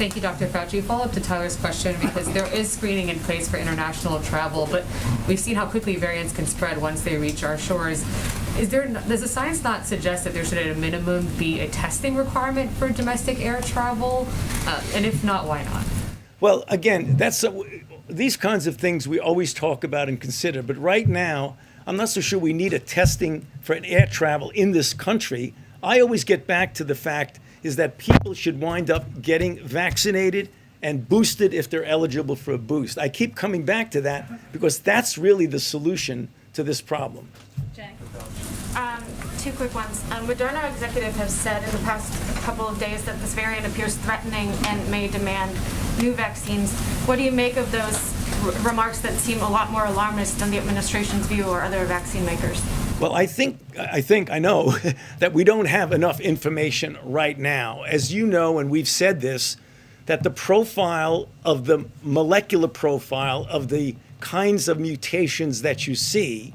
Thank you, Dr. Fauci. Follow up to Tyler's question, because there is screening in place for international travel, but we've seen how quickly variants can spread once they reach our shores. Does the science not suggest that there should at a minimum be a testing requirement for domestic air travel? And if not, why not? Well, again, these kinds of things we always talk about and consider, but right now, I'm not so sure we need a testing for an air travel in this country. I always get back to the fact is that people should wind up getting vaccinated and boosted if they're eligible for a boost. I keep coming back to that because that's really the solution to this problem. Jay. Two quick ones. Moderna executives have said in the past couple of days that this variant appears threatening and may demand new vaccines. What do you make of those remarks that seem a lot more alarmist than the administration's view or other vaccine makers? Well, I know that we don't have enough information right now. As you know, and we've said this, that the profile of the molecular profile of the kinds of mutations that you see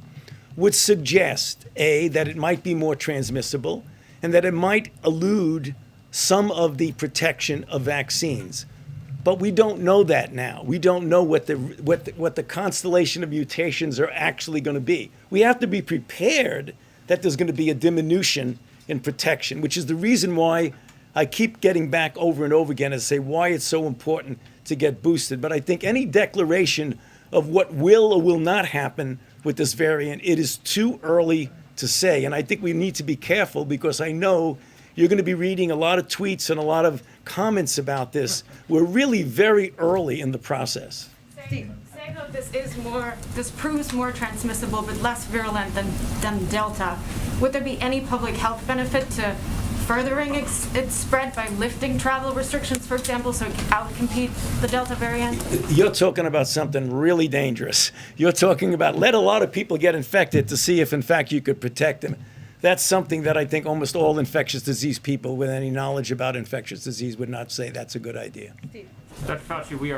would suggest, A, that it might be more transmissible, and that it might elude some of the protection of vaccines. But we don't know that now. We don't know what the constellation of mutations are actually going to be. We have to be prepared that there's going to be a diminution in protection, which is the reason why I keep getting back over and over again and say why it's so important to get boosted. But I think any declaration of what will or will not happen with this variant, it is too early to say. And I think we need to be careful because I know you're going to be reading a lot of tweets and a lot of comments about this. We're really very early in the process. Saying that this proves more transmissible but less virulent than Delta, would there be any public health benefit to furthering its spread by lifting travel restrictions, for example, so it can outcompete the Delta variant? You're talking about something really dangerous. You're talking about let a lot of people get infected to see if, in fact, you could protect them. That's something that I think almost all infectious disease people with any knowledge about infectious disease would not say that's a good idea. Steve. Dr. Fauci, we are